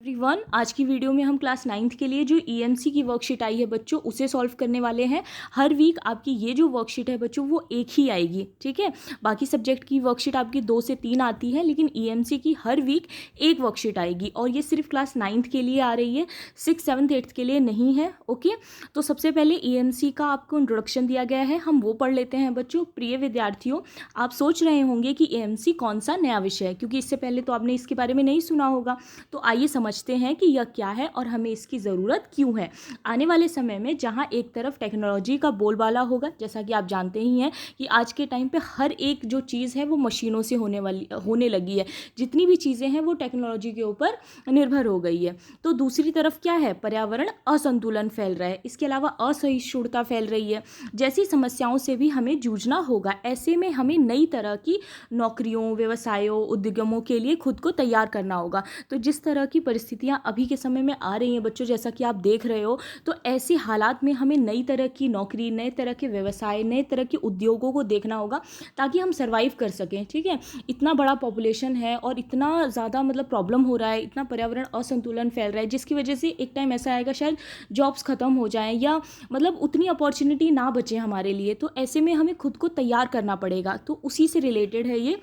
Everyone, आज की video में हम क्लास 9th के लिए जो ईएमसी की वर्कशीट आई है बच्चों, उसे सॉल्व करने वाले हैं। हर वीक आपकी ये जो वर्कशीट है बच्चों वो एक ही आएगी, ठीक है। बाकी सब्जेक्ट की वर्कशीट आपकी 2 से 3 आती है, लेकिन ईएमसी की हर वीक एक वर्कशीट आएगी और ये सिर्फ क्लास 9th के लिए आ रही है, 6th 7th 8th के लिए नहीं है। ओके, तो सबसे पहले ईएमसी का आपको इंट्रोडक्शन दिया गया है, हम वो पढ़ लेते हैं बच्चों। प्रिय विद्यार्थियों, आप सोच रहे होंगे कि ईएमसी कौन सा नया विषय है, क्योंकि इससे पहले तो आपने इसके बारे में नहीं सुना होगा। तो आइए समझते हैं कि यह क्या है और हमें इसकी ज़रूरत क्यों है। आने वाले समय में जहां एक तरफ टेक्नोलॉजी का बोलबाला होगा, जैसा कि आप जानते ही हैं कि आज के टाइम पे हर एक जो चीज़ है वो मशीनों से होने लगी है। जितनी भी चीज़ें हैं वो टेक्नोलॉजी के ऊपर निर्भर हो गई है। तो दूसरी तरफ क्या है, पर्यावरण असंतुलन फैल रहा है, इसके अलावा असहिष्णुता फैल रही है। जैसी समस्याओं से भी हमें जूझना होगा। ऐसे में हमें नई तरह की नौकरियों, व्यवसायों, उद्यमों के लिए खुद को तैयार करना होगा। तो जिस तरह की परिस्थितियां अभी के समय में आ रही हैं बच्चों, जैसा कि आप देख रहे हो, तो ऐसे हालात में हमें नई तरह की नौकरी, नए तरह के व्यवसाय, नए तरह के उद्योगों को देखना होगा ताकि हम सर्वाइव कर सकें, ठीक है। इतना बड़ा पॉपुलेशन है और इतना ज़्यादा प्रॉब्लम हो रहा है, इतना पर्यावरण असंतुलन फैल रहा है, जिसकी वजह से एक टाइम ऐसा आएगा शायद जॉब्स ख़त्म हो जाएं या उतनी अपॉर्चुनिटी ना बचे हमारे लिए। तो ऐसे में हमें खुद को तैयार करना पड़ेगा। तो उसी से रिलेटेड है ये।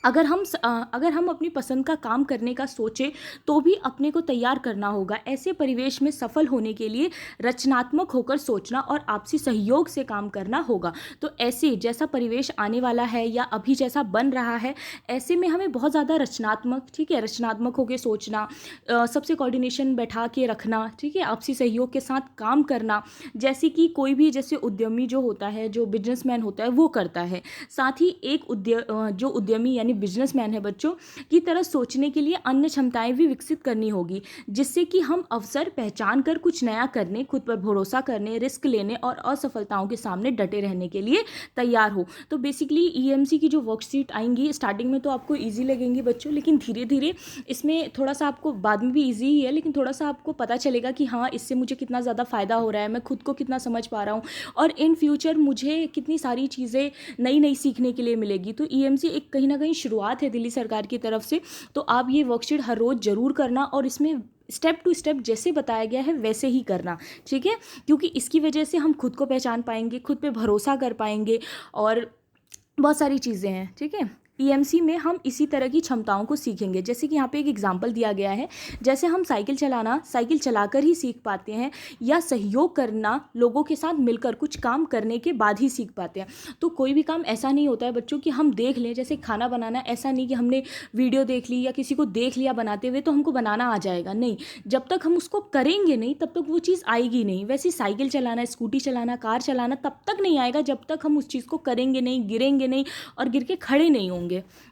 अगर हम अपनी पसंद का काम करने का सोचें तो भी अपने को तैयार करना होगा। ऐसे परिवेश में सफल होने के लिए रचनात्मक होकर सोचना और आपसी सहयोग से काम करना होगा। तो ऐसे जैसा परिवेश आने वाला है या अभी जैसा बन रहा है, ऐसे में हमें बहुत ज़्यादा रचनात्मक, ठीक है, रचनात्मक होकर सोचना, सबसे कोऑर्डिनेशन बैठा के रखना, ठीक है, आपसी सहयोग के साथ काम करना, जैसे कि कोई भी जैसे उद्यमी जो होता है, जो बिजनेसमैन होता है वो करता है। साथ ही एक जो उद्यमी यानी बिजनेसमैन है बच्चों की तरह सोचने के लिए अन्य क्षमताएं भी विकसित करनी होगी, जिससे कि हम अवसर पहचान कर कुछ नया करने, खुद पर भरोसा करने, रिस्क लेने और असफलताओं के सामने डटे रहने के लिए तैयार हो। तो बेसिकली ईएमसी की जो वर्कशीट आएंगी, स्टार्टिंग में तो आपको ईजी लगेंगी बच्चों, लेकिन धीरे धीरे इसमें थोड़ा सा आपको, बाद में भी ईजी ही है, लेकिन थोड़ा सा आपको पता चलेगा कि हाँ, इससे मुझे कितना ज़्यादा फ़ायदा हो रहा है, मैं खुद को कितना समझ पा रहा हूँ और इन फ्यूचर मुझे कितनी सारी चीज़ें नई नई सीखने के लिए मिलेगी। तो ईएमसी एक कहीं ना कहीं शुरुआत है दिल्ली सरकार की तरफ से। तो आप ये वर्कशीट हर रोज़ ज़रूर करना और इसमें स्टेप टू स्टेप जैसे बताया गया है वैसे ही करना, ठीक है, क्योंकि इसकी वजह से हम खुद को पहचान पाएंगे, खुद पे भरोसा कर पाएंगे और बहुत सारी चीज़ें हैं, ठीक है। ईएमसी में हम इसी तरह की क्षमताओं को सीखेंगे। जैसे कि यहाँ पे एक एग्जांपल दिया गया है, जैसे हम साइकिल चलाकर ही सीख पाते हैं या सहयोग करना, लोगों के साथ मिलकर कुछ काम करने के बाद ही सीख पाते हैं। तो कोई भी काम ऐसा नहीं होता है बच्चों कि हम देख लें, जैसे खाना बनाना, ऐसा नहीं कि हमने वीडियो देख ली या किसी को देख लिया बनाते हुए तो हमको बनाना आ जाएगा। नहीं, जब तक हम उसको करेंगे नहीं तब तक वो चीज़ आएगी नहीं। वैसे साइकिल चलाना, स्कूटी चलाना, कार चलाना तब तक नहीं आएगा जब तक हम उस चीज़ को करेंगे नहीं, गिरेंगे नहीं और गिर के खड़े नहीं होंगे,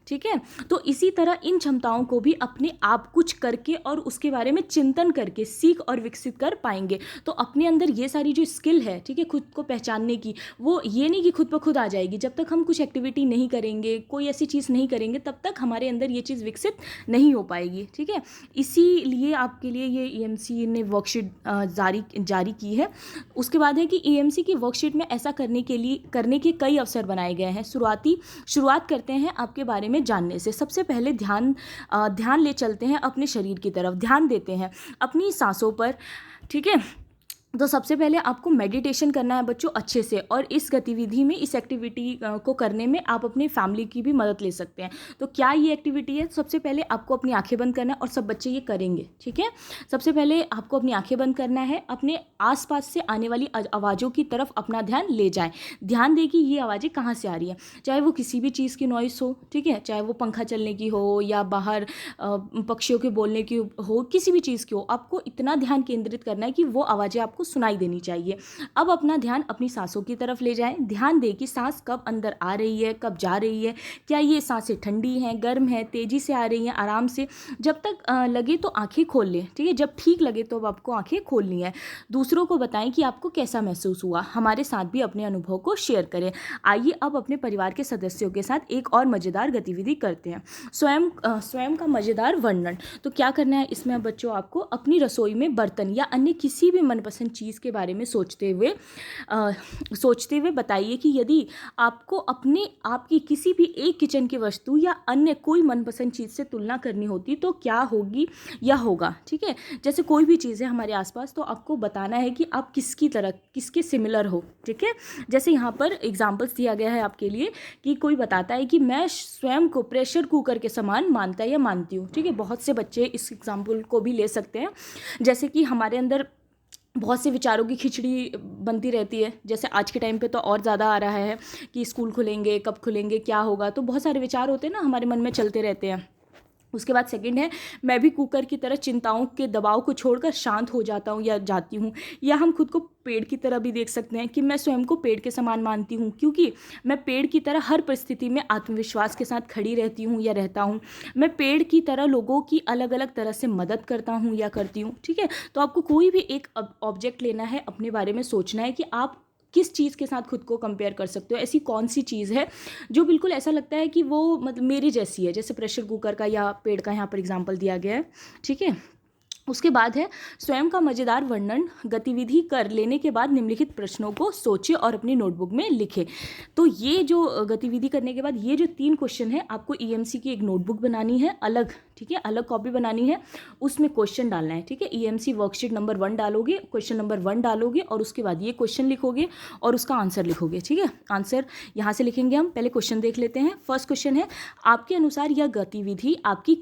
ठीक है। तो इसी तरह इन क्षमताओं को भी अपने आप कुछ करके और उसके बारे में चिंतन करके सीख और विकसित कर पाएंगे। तो अपने अंदर ये सारी जो स्किल है, ठीक है, खुद को पहचानने की, वो ये नहीं कि खुद ब खुद आ जाएगी। जब तक हम कुछ एक्टिविटी नहीं करेंगे, कोई ऐसी चीज़ नहीं करेंगे, तब तक हमारे अंदर ये चीज़ विकसित नहीं हो पाएगी, ठीक है। इसीलिए आपके लिए ये ईएमसी ने वर्कशीट जारी की है। उसके बाद है कि ईएमसी की वर्कशीट में ऐसा करने के कई अवसर बनाए गए हैं। शुरुआत करते हैं आपके बारे में जानने से। सबसे पहले ध्यान ले चलते हैं अपने शरीर की तरफ, ध्यान देते हैं अपनी सांसों पर, ठीक है। तो सबसे पहले आपको मेडिटेशन करना है बच्चों अच्छे से, और इस गतिविधि में, इस एक्टिविटी को करने में आप अपनी फैमिली की भी मदद ले सकते हैं। तो क्या ये एक्टिविटी है, सबसे पहले आपको अपनी आंखें बंद करना है और सब बच्चे ये करेंगे, ठीक है। सबसे पहले आपको अपनी आंखें बंद करना है, अपने आसपास से आने वाली आवाज़ों की तरफ अपना ध्यान ले जाएं। ध्यान दें कि ये आवाज़ें कहाँ से आ रही है, चाहे वो किसी भी चीज़ की नॉइस हो, ठीक है, चाहे वो पंखा चलने की हो या बाहर पक्षियों के बोलने की हो, किसी भी चीज़ की हो, आपको इतना ध्यान केंद्रित करना है कि वो आवाज़ें आपको सुनाई देनी चाहिए। अब अपना ध्यान अपनी सांसों की तरफ ले जाएं। ध्यान दें कि सांस कब अंदर आ रही है, कब जा रही है, क्या ये सांसें ठंडी हैं, गर्म है, तेजी से आ रही हैं, आराम से। जब तक लगे तो आंखें खोल लें, ठीक है, जब ठीक लगे तो अब आपको आंखें खोलनी है। दूसरों को बताएं कि आपको कैसा महसूस हुआ, हमारे साथ भी अपने अनुभव को शेयर करें। आइए अब अपने परिवार के सदस्यों के साथ एक और मज़ेदार गतिविधि करते हैं, स्वयं का मज़ेदार वर्णन। तो क्या करना है इसमें अब बच्चों, आपको अपनी रसोई में बर्तन या अन्य किसी भी मनपसंद चीज़ के बारे में सोचते हुए बताइए कि यदि आपको अपने आपकी किसी भी एक किचन की वस्तु या अन्य कोई मनपसंद चीज़ से तुलना करनी होती तो क्या होगी या होगा। ठीक है, जैसे कोई भी चीज़ है हमारे आसपास तो आपको बताना है कि आप किसके सिमिलर हो। ठीक है, जैसे यहाँ पर एग्जाम्पल्स दिया गया है आपके लिए कि कोई बताता है कि मैं स्वयं को प्रेशर कुकर के समान मानता या मानती हूँ। ठीक है, बहुत से बच्चे इस एग्जाम्पल को भी ले सकते हैं। जैसे कि हमारे अंदर बहुत से विचारों की खिचड़ी बनती रहती है, जैसे आज के टाइम पे तो और ज़्यादा आ रहा है कि स्कूल खुलेंगे, कब खुलेंगे, क्या होगा, तो बहुत सारे विचार होते हैं ना हमारे मन में चलते रहते हैं। उसके बाद सेकंड है, मैं भी कुकर की तरह चिंताओं के दबाव को छोड़कर शांत हो जाता हूँ या जाती हूँ। या हम खुद को पेड़ की तरह भी देख सकते हैं कि मैं स्वयं को पेड़ के समान मानती हूँ, क्योंकि मैं पेड़ की तरह हर परिस्थिति में आत्मविश्वास के साथ खड़ी रहती हूँ या रहता हूँ। मैं पेड़ की तरह लोगों की अलग अलग तरह से मदद करता हूँ या करती हूँ। ठीक है, तो आपको कोई भी एक ऑब्जेक्ट लेना है, अपने बारे में सोचना है कि आप किस चीज़ के साथ खुद को कंपेयर कर सकते हो, ऐसी कौन सी चीज़ है जो बिल्कुल ऐसा लगता है कि वो मतलब मेरी जैसी है, जैसे प्रेशर कुकर का या पेड़ का यहाँ पर एग्जांपल दिया गया है। ठीक है, उसके बाद है, स्वयं का मज़ेदार वर्णन गतिविधि कर लेने के बाद निम्नलिखित प्रश्नों को सोचें और अपनी नोटबुक में लिखें। तो ये जो गतिविधि करने के बाद ये जो 3 क्वेश्चन है, आपको ईएमसी की एक नोटबुक बनानी है अलग। ठीक है, अलग कॉपी बनानी है, उसमें क्वेश्चन डालना है। ठीक है, ईएमसी वर्कशीट नंबर 1 डालोगे, क्वेश्चन नंबर 1 डालोगे और उसके बाद ये क्वेश्चन लिखोगे और उसका आंसर लिखोगे। ठीक है, आंसर यहाँ से लिखेंगे हम। पहले क्वेश्चन देख लेते हैं। फर्स्ट क्वेश्चन है, आपके अनुसार यह गतिविधि आपकी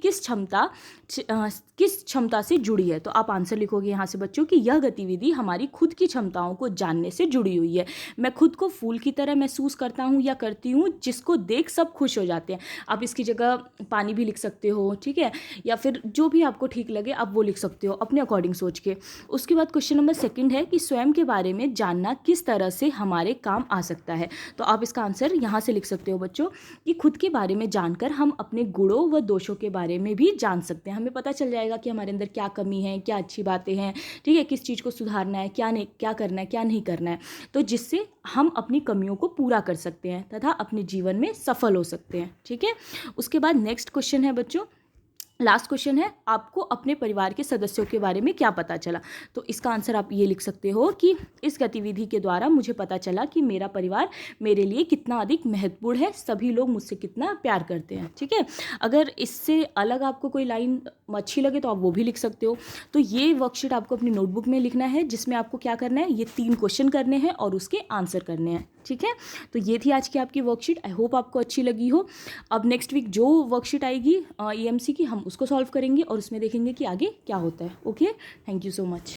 किस क्षमता से जुड़ी है। तो आप आंसर लिखोगे यहाँ से बच्चों कि यह गतिविधि हमारी खुद की क्षमताओं को जानने से जुड़ी हुई है। मैं खुद को फूल की तरह महसूस करता हूँ या करती हूँ जिसको देख सब खुश हो जाते हैं। आप इसकी जगह पानी भी लिख सकते हो। ठीक है, या फिर जो भी आपको ठीक लगे आप वो लिख सकते हो अपने अकॉर्डिंग सोच के। उसके बाद क्वेश्चन नंबर 2 है कि स्वयं के बारे में जानना किस तरह से हमारे काम आ सकता है। तो आप इसका आंसर यहाँ से लिख सकते हो बच्चों कि खुद के बारे में जानकर हम अपने गुणों व दोषों के बारे में भी जान सकते हैं। हमें पता चल जाएगा कि हमारे अंदर क्या कमी है, क्या अच्छी बातें हैं। ठीक है, किस चीज़ को सुधारना है, क्या करना है, क्या नहीं करना है, तो जिससे हम अपनी कमियों को पूरा कर सकते हैं तथा अपने जीवन में सफल हो सकते हैं। ठीक है, उसके बाद नेक्स्ट क्वेश्चन है बच्चों, लास्ट क्वेश्चन है, आपको अपने परिवार के सदस्यों के बारे में क्या पता चला। तो इसका आंसर आप ये लिख सकते हो कि इस गतिविधि के द्वारा मुझे पता चला कि मेरा परिवार मेरे लिए कितना अधिक महत्वपूर्ण है, सभी लोग मुझसे कितना प्यार करते हैं। ठीक है, अगर इससे अलग आपको कोई लाइन अच्छी लगे तो आप वो भी लिख सकते हो। तो ये वर्कशीट आपको अपनी नोटबुक में लिखना है, जिसमें आपको क्या करना है, ये 3 क्वेश्चन करने हैं और उसके आंसर करने हैं। ठीक है, तो ये थी आज की आपकी वर्कशीट। आई होप आपको अच्छी लगी हो। अब नेक्स्ट वीक जो वर्कशीट आएगी ईएमसी की, हम उसको सॉल्व करेंगे और उसमें देखेंगे कि आगे क्या होता है। Okay, thank you so much.